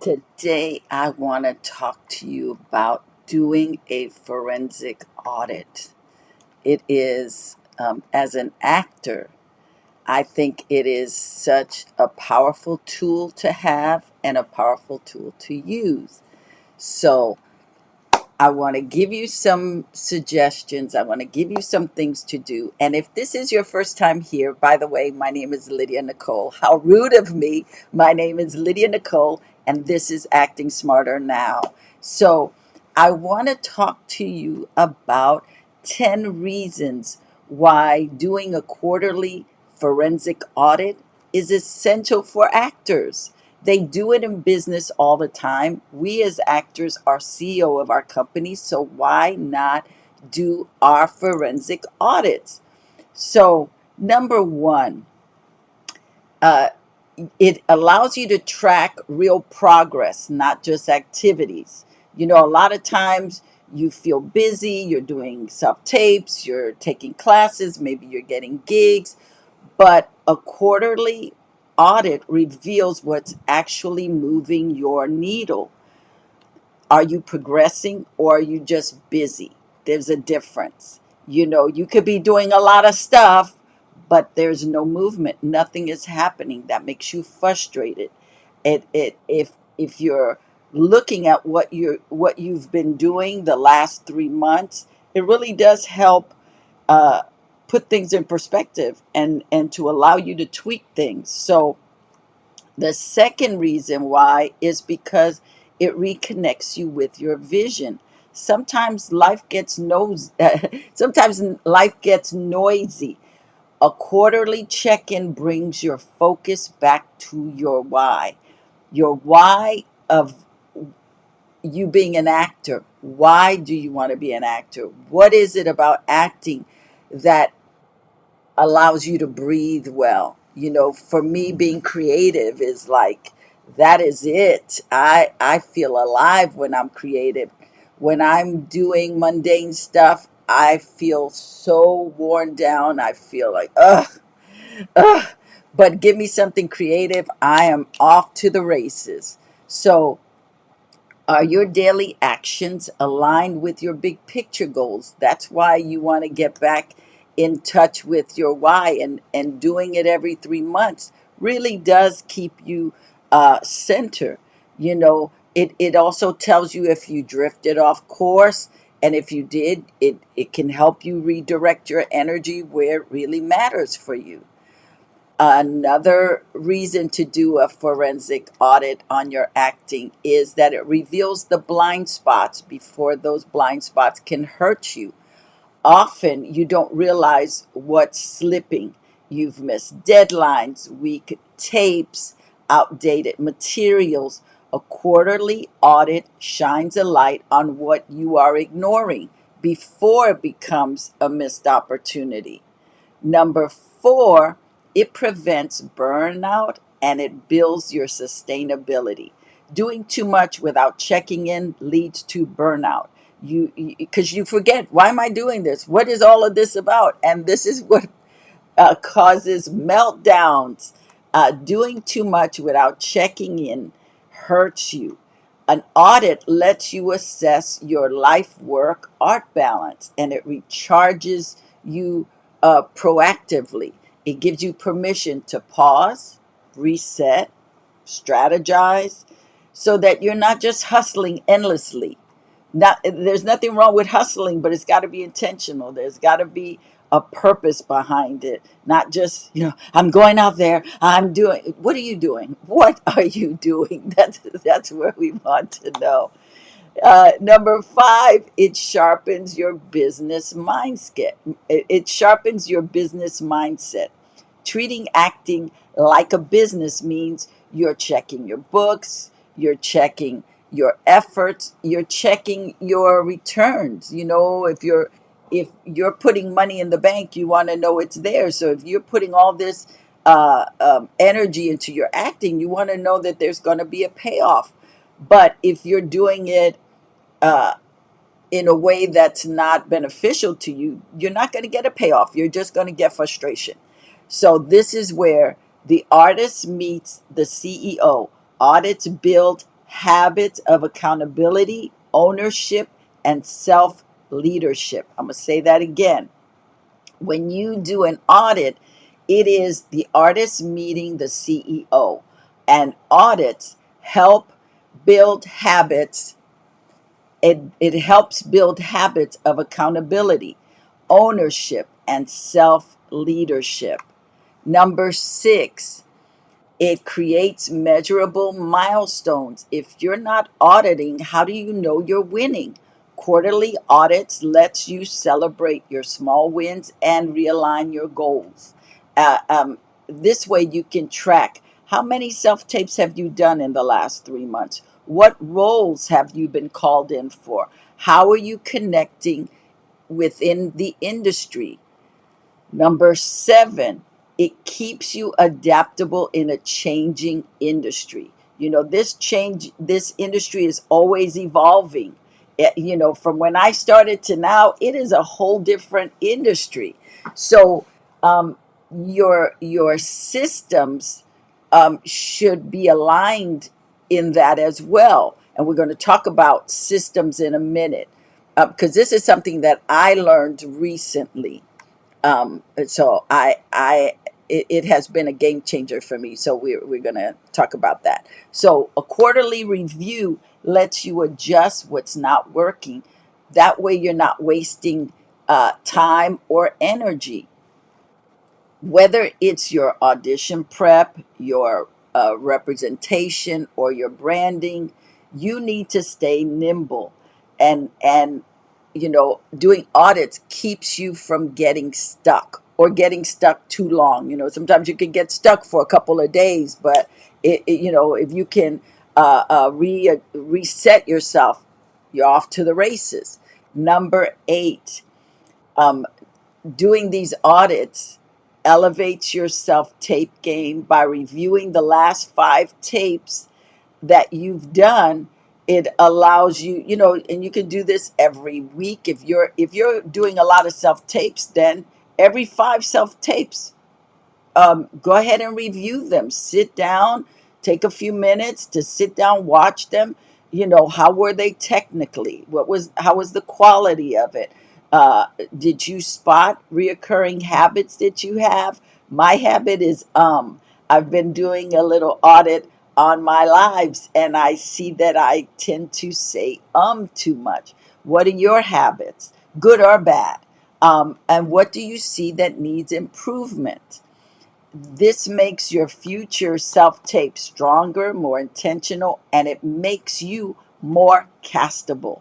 Today, I want to talk to you about doing a forensic audit. It is, as an actor, I think it is such a powerful tool to have and a powerful tool to use. So, I want to give you some suggestions. I want to give you some things to do. And if this is your first time here, by the way, my name is Lydia Nicole. How rude of me. My name is Lydia Nicole, and this is Acting Smarter Now. So I want to talk to you about 10 reasons why doing a quarterly forensic audit is essential for actors. They do it in business all the time. We as actors are CEO of our company, so why not do our forensic audits? So, number one, uh, it allows you to track real progress, not just activities. You know, a lot of times you feel busy, you're doing self tapes, you're taking classes, maybe you're getting gigs, but a quarterly audit reveals what's actually moving your needle. Are you progressing or are you just busy? There's a difference. You know, you could be doing a lot of stuff, but there's no movement. Nothing is happening. That makes you frustrated. If you're looking at what you've been doing the last 3 months, it really does help uh, put things in perspective and to allow you to tweak things. So the second reason why is because it reconnects you with your vision. Sometimes life gets sometimes life gets noisy. A quarterly check-in brings your focus back to your why of you being an actor. Why do you want to be an actor? What is it about acting that allows you to breathe well? You know, for me, being creative is like, that is it. I feel alive when I'm creative. When I'm doing mundane stuff, I feel so worn down. I feel like, ugh. But give me something creative, I am off to the races. So are your daily actions aligned with your big picture goals? That's why you want to get back in touch with your why, and doing it every 3 months really does keep you center. You know, it also tells you if you drifted off course, and if you did, it can help you redirect your energy where it really matters for you. Another reason to do a forensic audit on your acting is that it reveals the blind spots before those blind spots can hurt you. Often you don't realize what's slipping. You've missed deadlines, weak tapes, outdated materials. A quarterly audit shines a light on what you are ignoring before it becomes a missed opportunity. Number four, it prevents burnout and it builds your sustainability. Doing too much without checking in leads to burnout. Because you forget, why am I doing this? What is all of this about? And this is what causes meltdowns. Doing too much without checking in hurts you. An audit lets you assess your life work art balance, and it recharges you proactively. It gives you permission to pause, reset, strategize, so that you're not just hustling endlessly. Not, there's nothing wrong with hustling, but it's got to be intentional. There's got to be a purpose behind it, not just, I'm going out there, I'm doing. What are you doing? What are you doing? That's where we want to know. Number five, it sharpens your business mindset. It sharpens your business mindset. Treating acting like a business means you're checking your books, you're checking your efforts, you're checking your returns. You know, if you're putting money in the bank, you want to know it's there. So if you're putting all this energy into your acting, you want to know that there's going to be a payoff. But if you're doing it uh, in a way that's not beneficial to you, you're not going to get a payoff. You're just going to get frustration. So this is where the artist meets the CEO. Audits build habits of accountability, ownership, and self leadership. I'm going to say that again. When you do an audit, it is the artist meeting the CEO, and audits help build habits. It helps build habits of accountability, ownership, and self leadership. Number six, it creates measurable milestones. If you're not auditing, how do you know you're winning? Quarterly audits lets you celebrate your small wins and realign your goals. Uh, um, this way you can track how many self-tapes have you done in the last 3 months? What roles have you been called in for? How are you connecting within the industry? Number seven, it keeps you adaptable in a changing industry. This industry is always evolving. From when I started to now, it is a whole different industry. So, um, your systems should be aligned in that as well. And we're going to talk about systems in a minute, because this is something that I learned recently. So it has been a game changer for me. So we're going to talk about that. So a quarterly review lets you adjust what's not working. That way you're not wasting time or energy, whether it's your audition prep, your representation, or your branding. You need to stay nimble, and doing audits keeps you from getting stuck or getting stuck too long. Sometimes you can get stuck for a couple of days, but if you can reset yourself, you're off to the races. Number eight, um, doing these audits elevates your self tape game by reviewing the last 5 tapes that you've done. It allows you, and you can do this every week. If you're doing a lot of self tapes, then every 5 self tapes, go ahead and review them. Sit down, take a few minutes to sit down, watch them. How were they technically? How was the quality of it? Uh, did you spot reoccurring habits that you have? My habit is I've been doing a little audit on my lives, and I see that I tend to say too much. What are your habits, good or bad? And what do you see that needs improvement? This makes your future self tape stronger, more intentional, and it makes you more castable.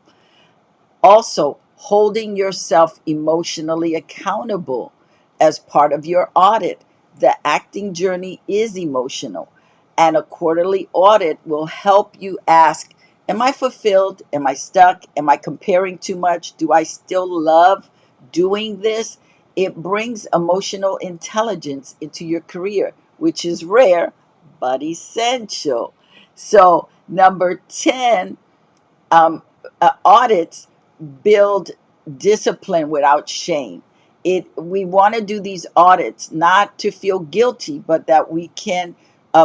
Also, holding yourself emotionally accountable as part of your audit. The acting journey is emotional, and a quarterly audit will help you ask, am I fulfilled? Am I stuck? Am I comparing too much? Do I still love doing this? It brings emotional intelligence into your career, which is rare but essential. So, number 10, audits build discipline without shame. We want to do these audits not to feel guilty, but that we can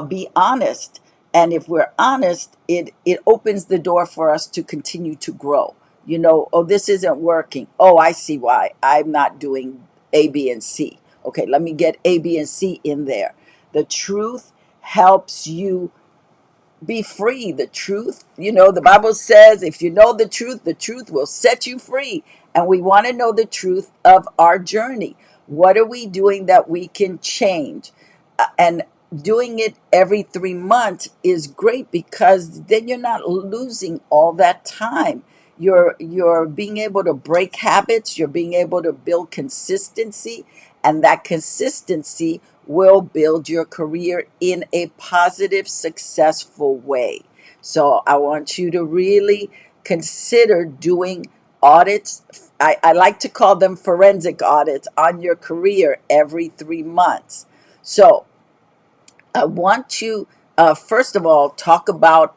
be honest. And if we're honest, it opens the door for us to continue to grow. Oh, this isn't working. Oh, I see why I'm not doing A, B, and C. Okay, let me get A, B, and C in there. The truth helps you be free. The truth, the Bible says, if you know the truth will set you free. And we want to know the truth of our journey. What are we doing that we can change? And doing it every 3 months is great, because then you're not losing all that time. You're being able to break habits, you're being able to build consistency, and that consistency will build your career in a positive, successful way. So I want you to really consider doing audits. I like to call them forensic audits on your career every 3 months. So I want to, first of all, talk about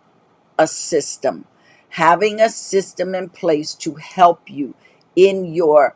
a system, having a system in place to help you in your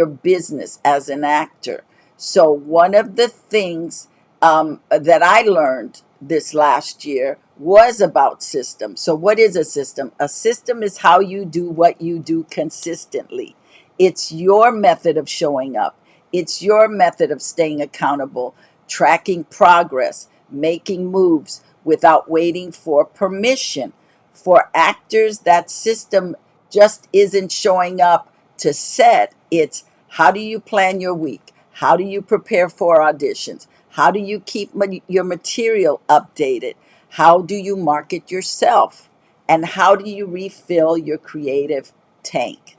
business as an actor. So one of the things that I learned this last year was about system. So, what is a system? A system is how you do what you do consistently. It's your method of showing up, it's your method of staying accountable, tracking progress, making moves without waiting for permission. For actors, that system just isn't showing up to set. It's how do you plan your week? How do you prepare for auditions? How do you keep your material updated? How do you market yourself? And how do you refill your creative tank?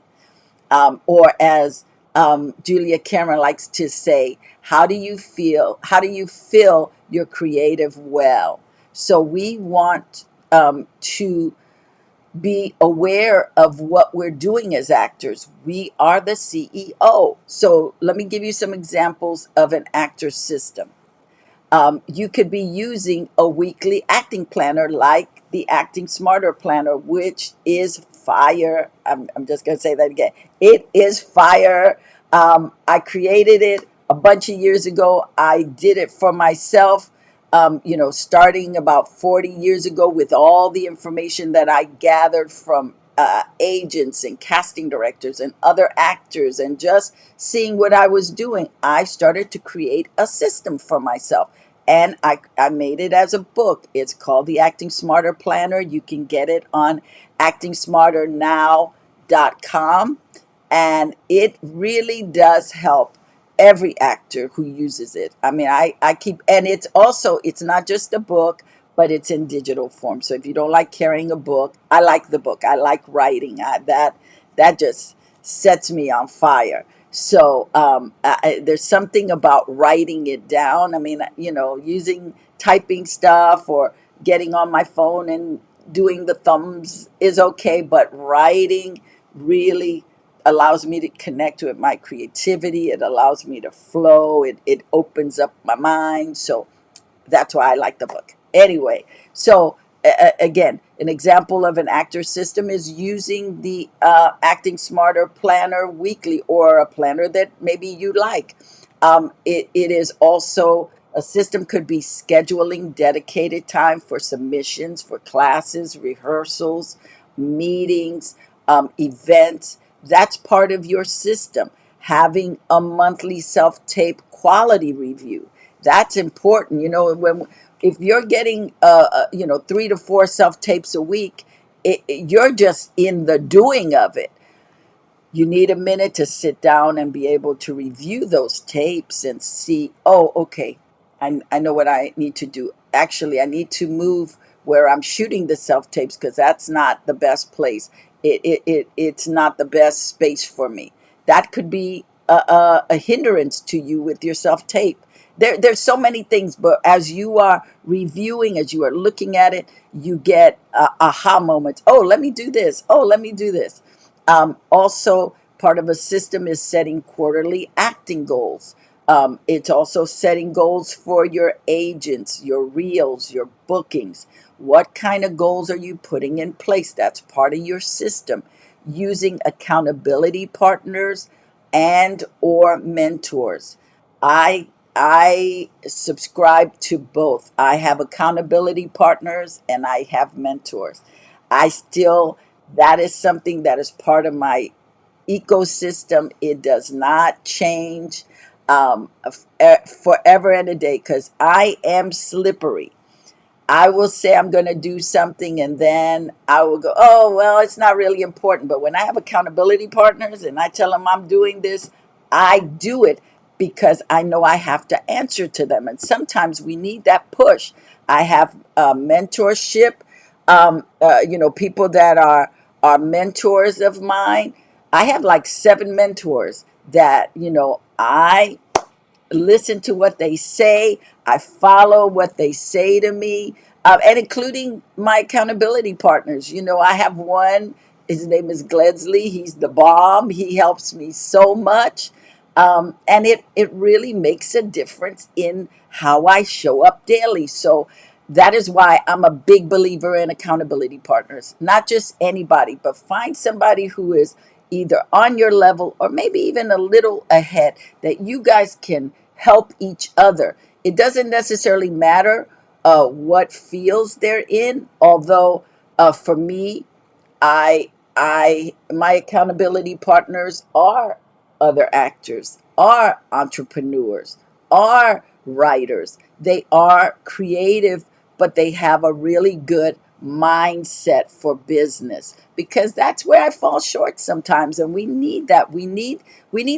Or as Julia Cameron likes to say, how do you feel? How do you fill your creative well? So we want to be aware of what we're doing as actors. We are the CEO. So let me give you some examples of an actor system. You could be using a weekly acting planner like the Acting Smarter Planner, which is fire. I'm just going to say that again. It is fire. I created it a bunch of years ago. I did it for myself, starting about 40 years ago with all the information that I gathered from agents and casting directors and other actors, and just seeing what I was doing, I started to create a system for myself. And I made it as a book. It's called the Acting Smarter Planner. You can get it on actingsmarternow.com. And it really does help every actor who uses it. I mean, I keep, and it's also, it's not just a book, but it's in digital form. So if you don't like carrying a book, I like the book. I like writing. That just sets me on fire. So there's something about writing it down. I mean, using typing stuff or getting on my phone and doing the thumbs is okay, but writing really allows me to connect with my creativity. It allows me to flow. It opens up my mind. So that's why I like the book. Anyway, so again, an example of an actor system is using the Acting Smarter Planner weekly, or a planner that maybe you like. It is also a system, could be scheduling dedicated time for submissions, for classes, rehearsals, meetings, events. That's part of your system. Having a monthly self tape quality review, that's important. When if you're getting 3 to 4 self tapes a week, you're just in the doing of it. You need a minute to sit down and be able to review those tapes and see, oh, okay, I know what I need to do. Actually, I need to move where I'm shooting the self tapes, because that's not the best place. It's not the best space for me. That could be a hindrance to you with your self tape. There's so many things, but as you are reviewing, as you are looking at it, you get aha moments. Oh, let me do this. Oh, let me do this. Also, part of a system is setting quarterly acting goals. It's also setting goals for your agents, your reels, your bookings. What kind of goals are you putting in place? That's part of your system. Using accountability partners and or mentors. I subscribe to both. I have accountability partners and I have mentors. I still, that is something that is part of my ecosystem. It does not change forever and a day, because I am slippery. I will say I'm going to do something, and then I will go, oh, well, it's not really important. But when I have accountability partners and I tell them I'm doing this, I do it because I know I have to answer to them. And sometimes we need that push. I have mentorship, people that are mentors of mine. I have like 7 mentors that, I listen to what they say. I follow what they say to me, and including my accountability partners. I have one. His name is Gledsley. He's the bomb. He helps me so much. And it really makes a difference in how I show up daily. So that is why I'm a big believer in accountability partners. Not just anybody, but find somebody who is either on your level or maybe even a little ahead, that you guys can help each other. It doesn't necessarily matter what fields they're in. Although for me, my accountability partners are other actors, are entrepreneurs, are writers. They are creative, but they have a really good mindset for business, because that's where I fall short sometimes, and we need that. We need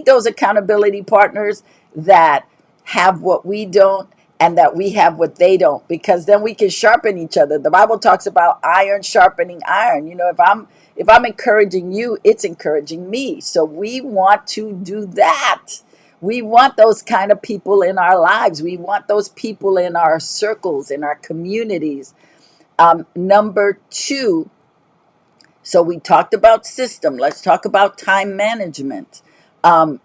those accountability partners that have what we don't, and that we have what they don't, because then we can sharpen each other. The Bible talks about iron sharpening iron. If I'm encouraging you, it's encouraging me. So we want to do that. We want those kind of people in our lives. We want those people in our circles, in our communities. Number two, so we talked about system. Let's talk about time management. Um,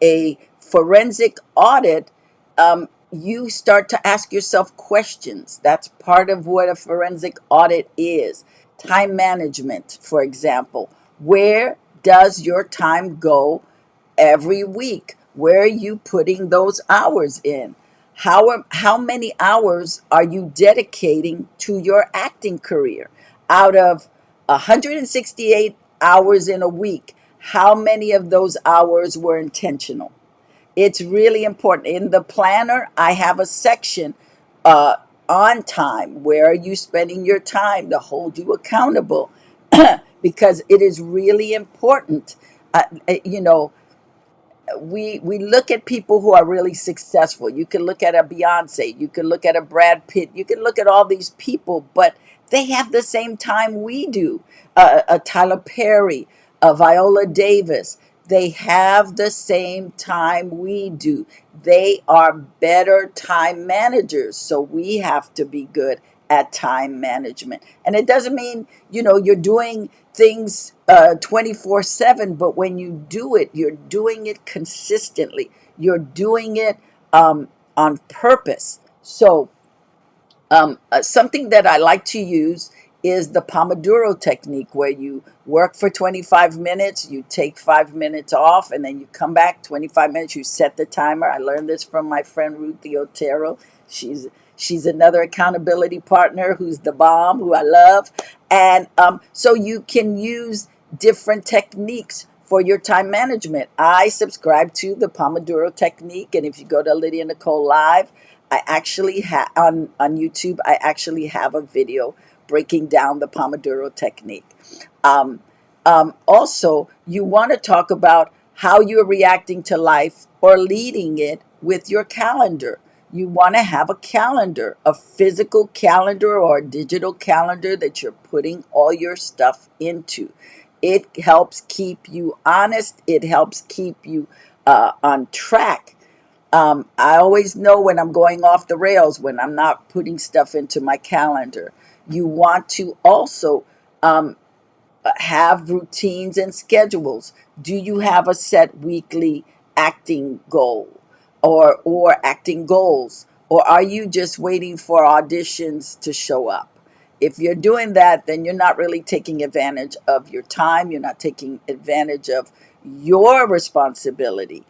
a forensic audit, you start to ask yourself questions. That's part of what a forensic audit is. Time management, for example. Where does your time go every week? Where are you putting those hours in? How many hours are you dedicating to your acting career? Out of 168 hours in a week, how many of those hours were intentional? It's really important. In the planner, I have a section uh, on time. Where are you spending your time to hold you accountable? Because it is really important. You know, we look at people who are really successful. You can look at a Beyonce, you can look at a Brad Pitt, you can look at all these people, but they have the same time we do. A Tyler Perry, a Viola Davis, they have the same time we do. They are better time managers, so we have to be good at time management. And it doesn't mean, you're doing things 24/7, but when you do it, you're doing it consistently. You're doing it on purpose. So something that I like to use is the Pomodoro technique, where you work for 25 minutes, you take 5 minutes off, and then you come back 25 minutes, you set the timer. I learned this from my friend Ruthie Otero. She's another accountability partner who's the bomb, who I love. And so you can use different techniques for your time management. I subscribe to the Pomodoro technique, and if you go to Lydia Nicole Live, I actually have on YouTube, I actually have a video breaking down the Pomodoro technique. Um, Also, you want to talk about how you're reacting to life or leading it with your calendar. You want to have a calendar, a physical calendar or a digital calendar that you're putting all your stuff into. It helps keep you honest. It helps keep you on track. I always know when I'm going off the rails, when I'm not putting stuff into my calendar. You want to also um, have routines and schedules. Do you have a set weekly acting goal, or acting goals, or are you just waiting for auditions to show up? If you're doing that, then you're not really taking advantage of your time. You're not taking advantage of your responsibility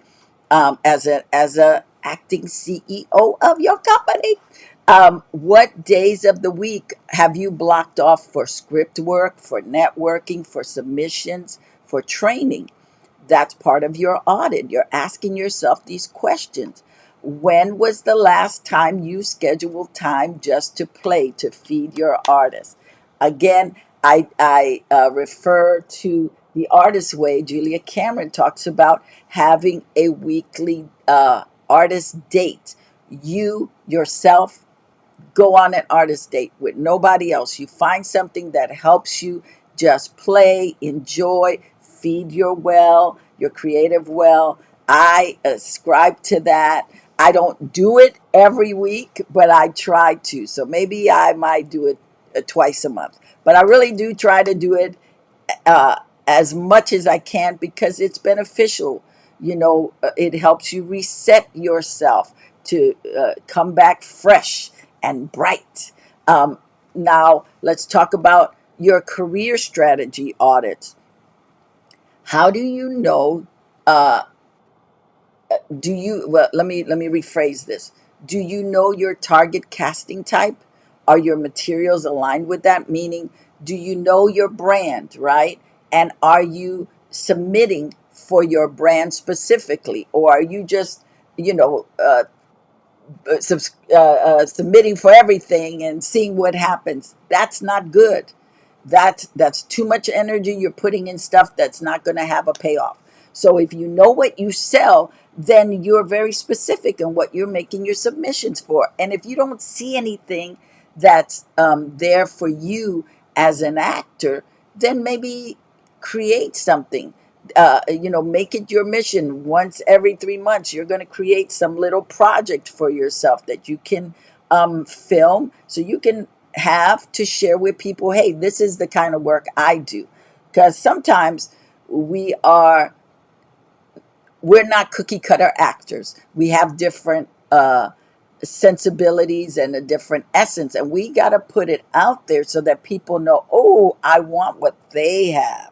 as a acting CEO of your company. What days of the week have you blocked off for script work, for networking, for submissions, for training? That's part of your audit. You're asking yourself these questions. When was the last time you scheduled time just to play, to feed your artist? Again, I refer to the artist way. Julia Cameron talks about having a weekly artist date. You yourself go on an artist date with nobody else. You find something that helps you just play, enjoy, feed your well, your creative well. I ascribe to that. I don't do it every week, but I try to. So maybe I might do it twice a month. But I really do try to do it uh, as much as I can, because it's beneficial. It helps you reset yourself to come back fresh and bright. Um, Now, let's talk about your career strategy audits. How do you know? Uh, well, let me rephrase this. Do you know your target casting type? Are your materials aligned with that? Meaning, do you know your brand, right? And are you submitting for your brand specifically? Or are you just, you know, submitting for everything and seeing what happens? That's not good. That's too much energy you're putting in stuff that's not going to have a payoff. So if you know what you sell, then you're very specific in what you're making your submissions for. And if you don't see anything that's there for you as an actor, then maybe create something. Make it your mission. Once every 3 months, you're going to create some little project for yourself that you can film, so you can have to share with people, hey, this is the kind of work I do. Because sometimes we are we're not cookie cutter actors. We have different sensibilities and a different essence, and we got to put it out there so that people know, oh, I want what they have.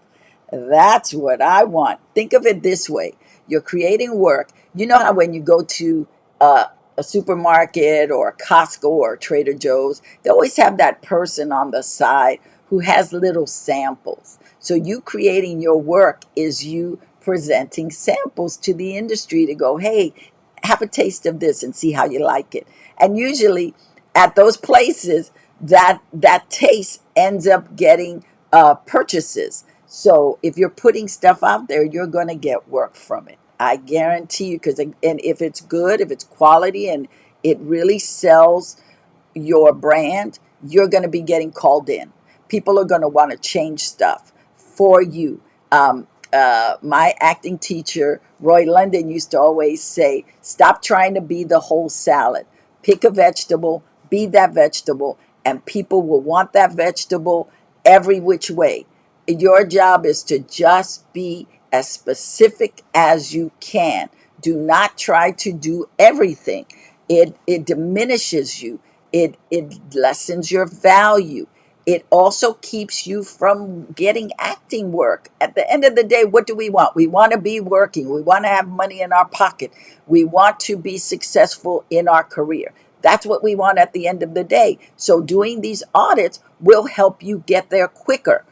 That's what I want. Think of it this way: you're creating work. You know how when you go to uh, a supermarket or a Costco or Trader Joe's, they always have that person on the side who has little samples. So you creating your work is you presenting samples to the industry to go, hey, have a taste of this and see how you like it. And usually at those places, that taste ends up getting purchases. So if you're putting stuff out there, you're going to get work from it. I guarantee you. Because, and if it's good, if it's quality, and it really sells your brand, you're going to be getting called in. People are going to want to change stuff for you. My acting teacher, Roy London, used to always say, stop trying to be the whole salad. Pick a vegetable, be that vegetable, and people will want that vegetable every which way. Your job is to just be as specific as you can. Do not try to do everything. It diminishes you. It lessens your value. It also keeps you from getting acting work. At the end of the day, what do we want? We want to be working. We want to have money in our pocket. We want to be successful in our career. That's what we want at the end of the day. So doing these audits will help you get there quicker.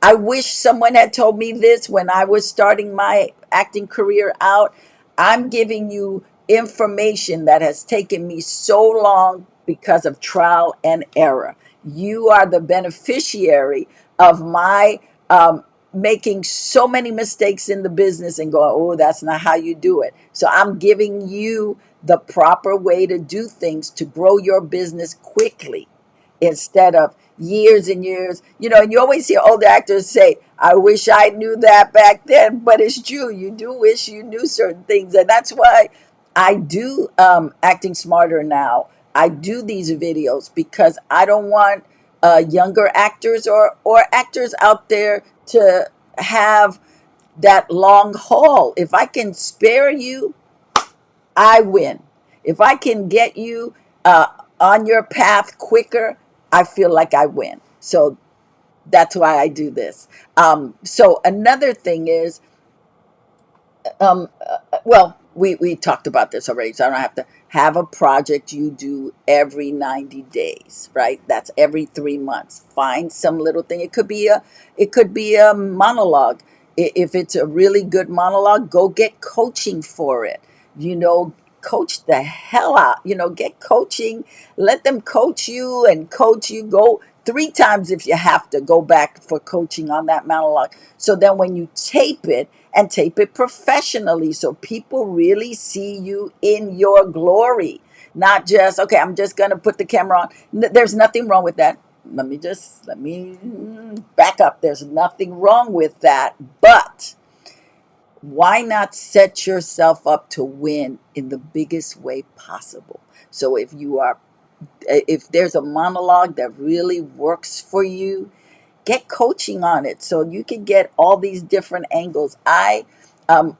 I wish someone had told me this when I was starting my acting career out. I'm giving you information that has taken me so long because of trial and error. You are the beneficiary of my making so many mistakes in the business and going, oh, that's not how you do it. So I'm giving you the proper way to do things to grow your business quickly instead of years and years. And you always hear older actors say, I wish I knew that back then, but it's true. You do wish you knew certain things. And that's why I do Acting Smarter now. I do these videos because I don't want younger actors or actors out there to have that long haul. If I can spare you, I win. If I can get you uh, on your path quicker, I feel like I win. So that's why I do this. So another thing is, well, we talked about this already, so I don't have to have a project you do every 90 days, right? That's every 3 months. Find some little thing. It could be a monologue. If it's a really good monologue, go get coaching for it. You know, coach the hell out. Get coaching. Let them coach you and coach you. Go 3 times if you have to go back for coaching on that monologue. So then when you tape it, and tape it professionally so people really see you in your glory. Not just, okay, I'm just going to put the camera on. There's nothing wrong with that. Let me back up. There's nothing wrong with that. But why not set yourself up to win in the biggest way possible? So if there's a monologue that really works for you, get coaching on it so you can get all these different angles.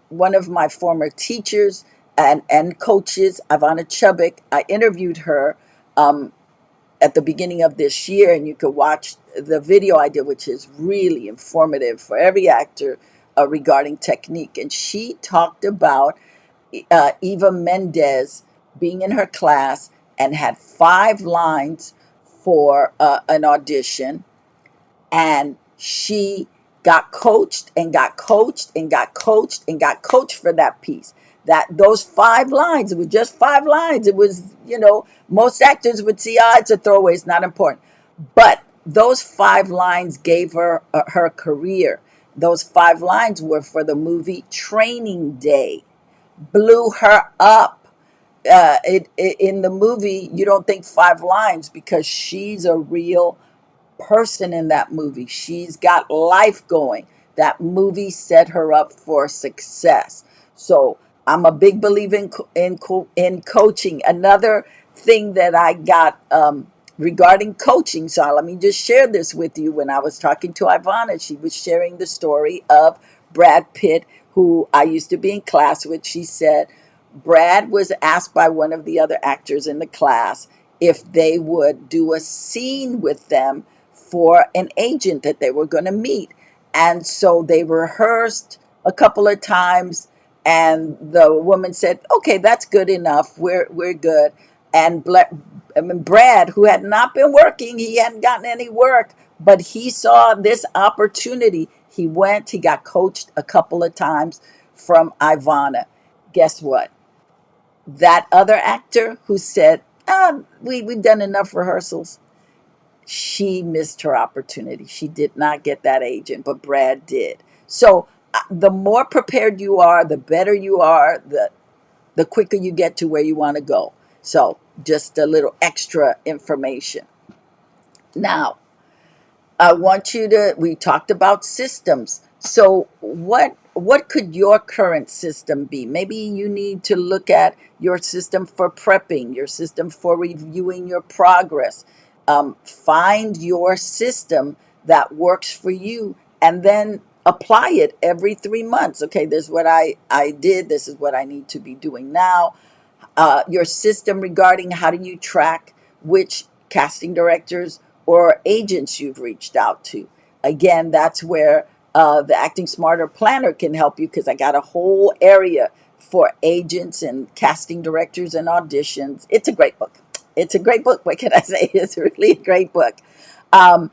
One of my former teachers and coaches, Ivana Chubbuck, I interviewed her at the beginning of this year, and you could watch the video I did, which is really informative for every actor regarding technique. And she talked about Eva Mendes being in her class and had 5 lines for an audition, and she got coached and got coached and got coached and got coached for that piece. That those 5 lines, it was just 5 lines. It was, most actors would see, it's a throwaway, it's not important. But those 5 lines gave her her career. Those 5 lines were for the movie Training Day, blew her up. In the movie, you don't think 5 lines because she's a real person in that movie. She's got life going. That movie set her up for success. So I'm a big believer in coaching. Another thing that I got regarding coaching. So let me just share this with you. When I was talking to Ivana, she was sharing the story of Brad Pitt, who I used to be in class with. She said Brad was asked by one of the other actors in the class if they would do a scene with them for an agent that they were going to meet. And so they rehearsed a couple of times, and the woman said, "Okay, that's good enough. We're good." And Brad, who had not been working, he hadn't gotten any work, but he saw this opportunity. He went, he got coached a couple of times from Ivana. Guess what? That other actor who said, we've done enough rehearsals, she missed her opportunity. She did not get that agent, but Brad did. So the more prepared you are, the better you are, the quicker you get to where you want to go. So just a little extra information. Now, I want you to, we talked about systems. So what could your current system be? Maybe you need to look at your system for prepping, your system for reviewing your progress. Find your system that works for you, and then apply it every 3 months. Okay, this is what I did. This is what I need to be doing now. Your system regarding how do you track which casting directors or agents you've reached out to. Again, that's where the Acting Smarter Planner can help you, because I got a whole area for agents and casting directors and auditions. It's a great book. It's a great book. What can I say? It's really a great book. Um,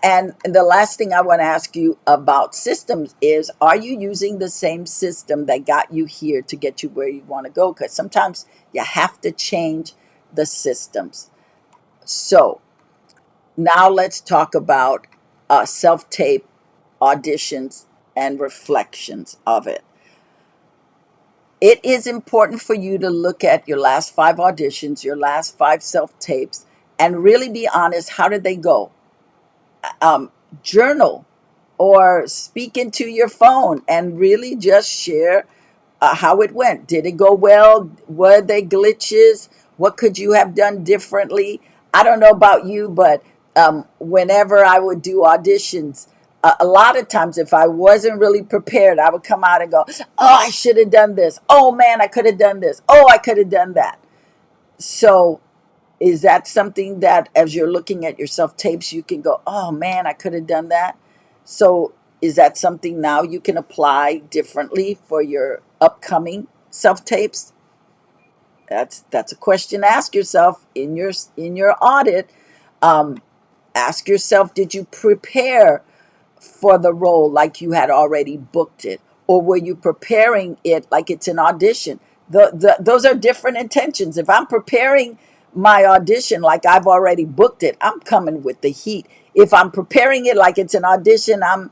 and the last thing I want to ask you about systems is, are you using the same system that got you here to get you where you want to go? Because sometimes you have to change the systems. So now let's talk about self tape auditions and reflections of it. It is important for you to look at your last 5 auditions, your last 5 self tapes, and really be honest. How did they go? um, Journal or speak into your phone and really just share how it went. Did it go well? Were there glitches? What could you have done differently? I don't know about you, but whenever I would do auditions, a lot of times if I wasn't really prepared, I would come out and go, "Oh, I should have done this. Oh man, I could have done this. Oh, I could have done that." So is that something that, as you're looking at your self tapes, you can go, "Oh man, I could have done that"? So is that something now you can apply differently for your upcoming self tapes? That's a question to ask yourself in your audit. Um, Ask yourself, did you prepare for the role like you had already booked it? Or were you preparing it like it's an audition? Those are different intentions. If I'm preparing my audition like I've already booked it, I'm coming with the heat. If I'm preparing it like it's an audition, I'm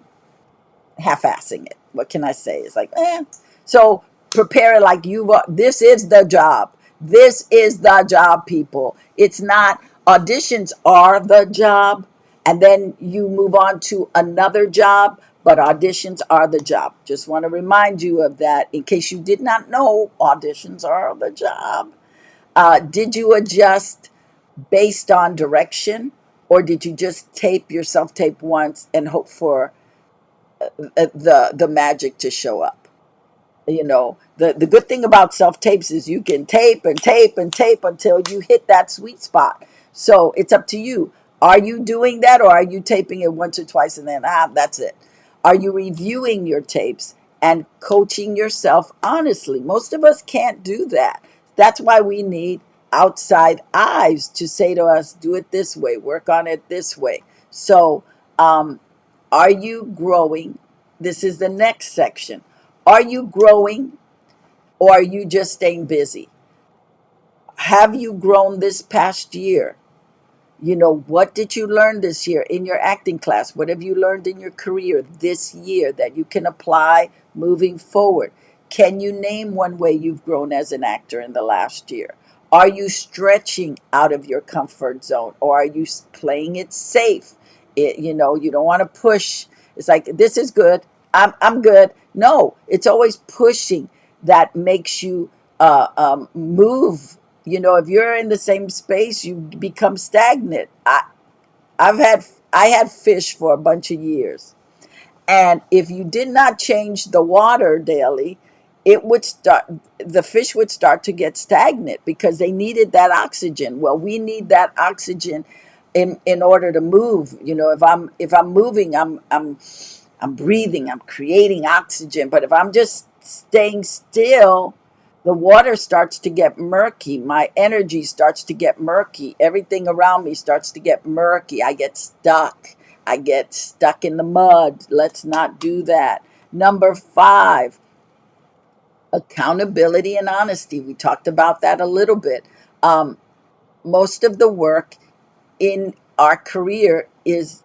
half-assing it. What can I say? It's like, eh. So prepare it like this is the job. This is the job, people. It's not, auditions are the job, and then you move on to another job, but auditions are the job. Just want to remind you of that in case you did not know, auditions are the job. Did you adjust based on direction, or did you just tape yourself tape once and hope for the magic to show up? The good thing about self tapes is you can tape and tape and tape until you hit that sweet spot. So it's up to you. Are you doing that, or are you taping it once or twice and then that's it? Are you reviewing your tapes and coaching yourself honestly? Most of us can't do that. That's why we need outside eyes to say to us, do it this way, work on it this way. So, um, are you growing? This is the next section. Are you growing, or are you just staying busy? Have you grown this past year? You know, what did you learn this year in your acting class? What have you learned in your career this year that you can apply moving forward? Can you name one way you've grown as an actor in the last year? Are you stretching out of your comfort zone, or are you playing it safe? You know, you don't want to push. It's like, this is good. I'm good. No, it's always pushing that makes you move. You know, if you're in the same space, you become stagnant. I've had I had fish for a bunch of years, and if you did not change the water daily, it would start the fish would start to get stagnant because they needed that oxygen. Well, we need that oxygen in order to move. You know, if I'm moving, I'm breathing, I'm creating oxygen. But if I'm just staying still, the water starts to get murky. My energy starts to get murky. Everything around me starts to get murky. I get stuck. I get stuck in the mud. Let's not do that. Number 5, accountability and honesty. We talked about that a little bit. Um, Most of the work in our career is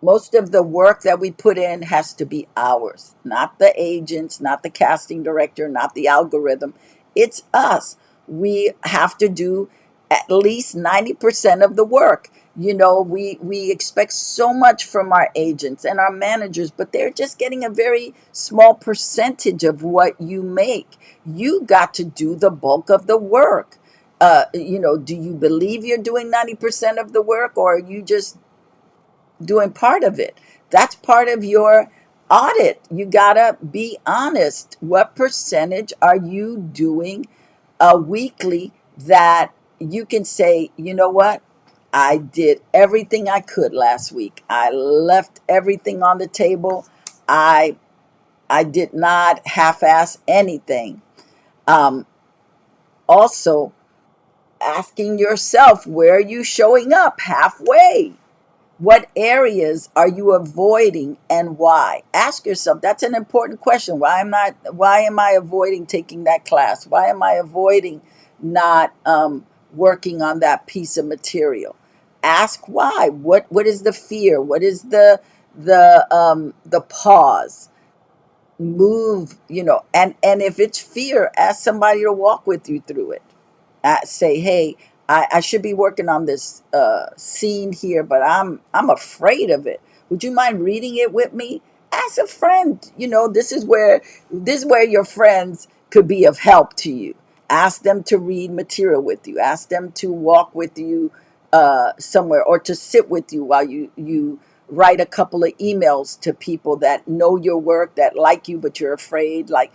most of the work that we put in has to be ours, not the agents, not the casting director, not the algorithm. It's us. We have to do at least 90% of the work. You know, we expect so much from our agents and our managers, but they're just getting a very small percentage of what you make. You got to do the bulk of the work. You know, do you believe you're doing 90% of the work, or are you just doing part of it? That's part of your audit. You gotta be honest. What percentage are you doing weekly that you can say, you know what? I did everything I could last week. I left everything on the table. I I did not half-ass anything. Um, Also, asking yourself, where are you showing up halfway? What areas are you avoiding and why? Ask yourself. That's an important question. Why am I avoiding taking that class? Why am I avoiding not working on that piece of material? Ask why. What is the fear? What is the pause? Move, and if it's fear, ask somebody to walk with you through it. Say, hey, I should be working on this scene here, but I'm afraid of it. Would you mind reading it with me? Ask a friend. This is where your friends could be of help to you. Ask them to read material with you. Ask them to walk with you somewhere, or to sit with you while you write a couple of emails to people that know your work, that like you, but you're afraid. Like,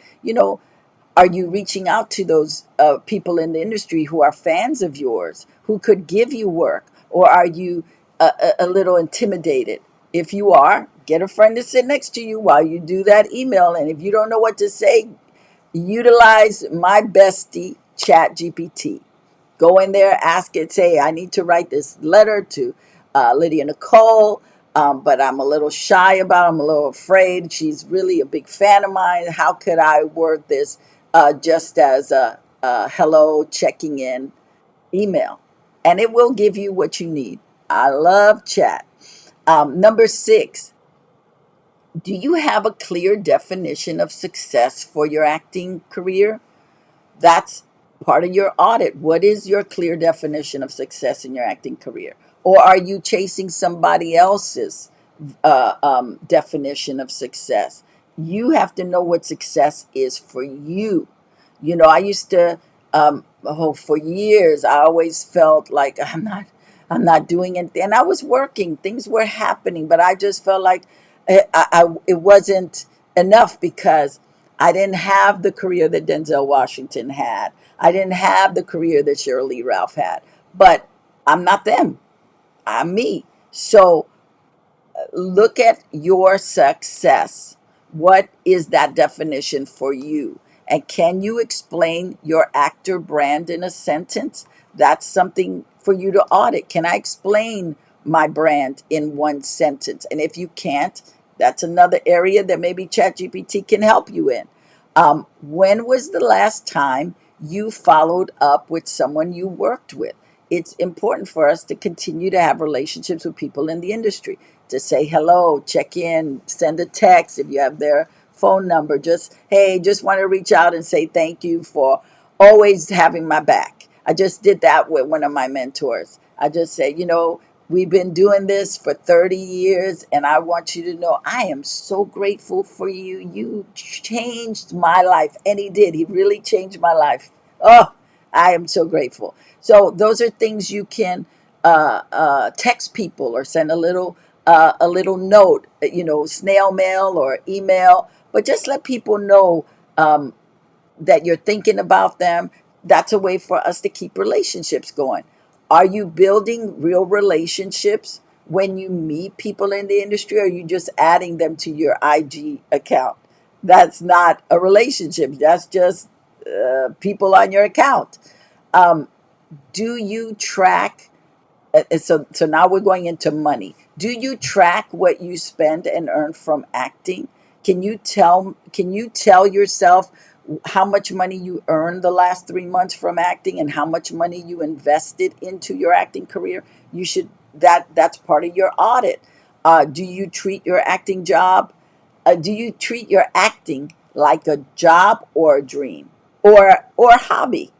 are you reaching out to those people in the industry who are fans of yours, who could give you work? Or are you a little intimidated? If you are, get a friend to sit next to you while you do that email. And if you don't know what to say, utilize my bestie, Chat GPT. Go in there, ask it, say, I need to write this letter to Lydia Nicole, but I'm a little shy about it. I'm a little afraid. She's really a big fan of mine. How could I word this just as a hello, checking in email? And it will give you what you need. I love chat. Number 6, do you have a clear definition of success for your acting career? That's part of your audit. What is your clear definition of success in your acting career? Or are you chasing somebody else's definition of success? You have to know what success is for you. I used to, for years, I always felt like I'm not doing anything. And I was working, things were happening, but I just felt like it wasn't enough because I didn't have the career that Denzel Washington had. I didn't have the career that Shirley Ralph had. But I'm not them. I'm me. So look at your success. What is that definition for you? And can you explain your actor brand in a sentence? That's something for you to audit. Can I explain my brand in one sentence? And if you can't, that's another area that maybe ChatGPT can help you in. When was the last time you followed up with someone you worked with? It's important for us to continue to have relationships with people in the industry, to say hello, check in, send a text if you have their phone number. Just, hey, just want to reach out and say thank you for always having my back. I just did that with one of my mentors. I just said, we've been doing this for 30 years, and I want you to know I am so grateful for you. You changed my life. And he did. He really changed my life. Oh, I am so grateful. So those are things you can text people or send a little note, snail mail or email, but just let people know that you're thinking about them. That's a way for us to keep relationships going. Are you building real relationships when you meet people in the industry, or are you just adding them to your IG account? That's not a relationship. That's just people on your account. Um, do you track so now we're going into money. Do you track what you spend and earn from acting? Can you tell yourself how much money you earned the last 3 months from acting and how much money you invested into your acting career? You should that's part of your audit. Do you treat your acting job? Do you treat your acting like a job or a dream or a hobby?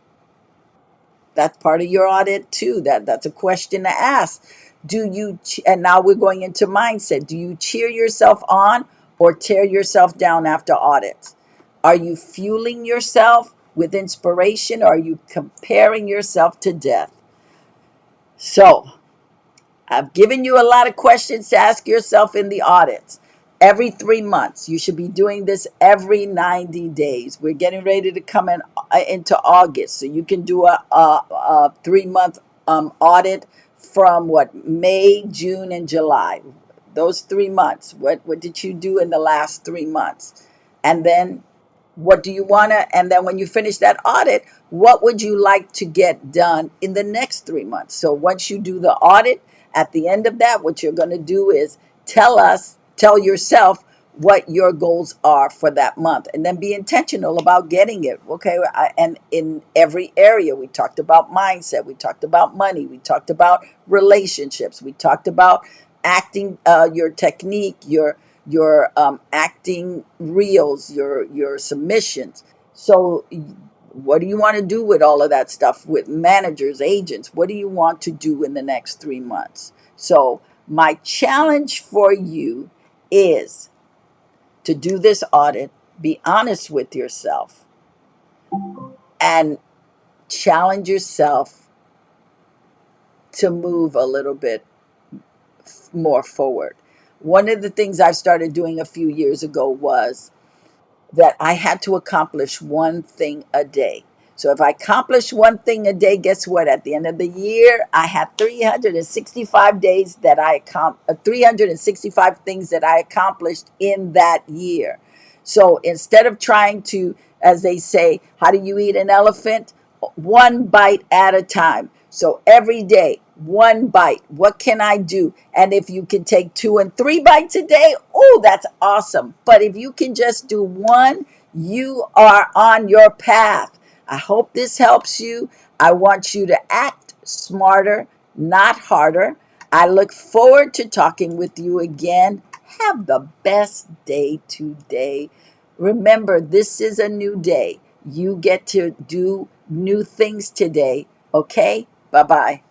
That's part of your audit too. That's a question to ask. And now we're going into mindset. Do you cheer yourself on or tear yourself down after audits? Are you fueling yourself with inspiration, or are you comparing yourself to death? So I've given you a lot of questions to ask yourself in the audits. Every 3 months, you should be doing this every 90 days. We're getting ready to come into August, so you can do a 3 month audit from May, June, and July. Those 3 months. What did you do in the last 3 months? And then what do you want to, and then when you finish that audit, what would you like to get done in the next 3 months? So once you do the audit, at the end of that, what you're going to do is tell yourself what your goals are for that month, and then be intentional about getting it. Okay. And in every area, we talked about mindset, we talked about money, we talked about relationships, we talked about acting, your technique, your acting reels, your submissions. So what do you want to do with all of that stuff with managers, agents? What do you want to do in the next 3 months? So my challenge for you is to do this audit, be honest with yourself, and challenge yourself to move a little bit more forward. One of the things I started doing a few years ago was that I had to accomplish one thing a day. So if I accomplish one thing a day, guess what? At the end of the year, I had 365 days 365 things that I accomplished in that year. So instead of trying to, as they say, how do you eat an elephant? One bite at a time. So every day, one bite. What can I do? And if you can take 2 and 3 bites a day, oh, that's awesome. But if you can just do one, you are on your path. I hope this helps you. I want you to act smarter, not harder. I look forward to talking with you again. Have the best day today. Remember, this is a new day. You get to do new things today. Okay? Bye bye.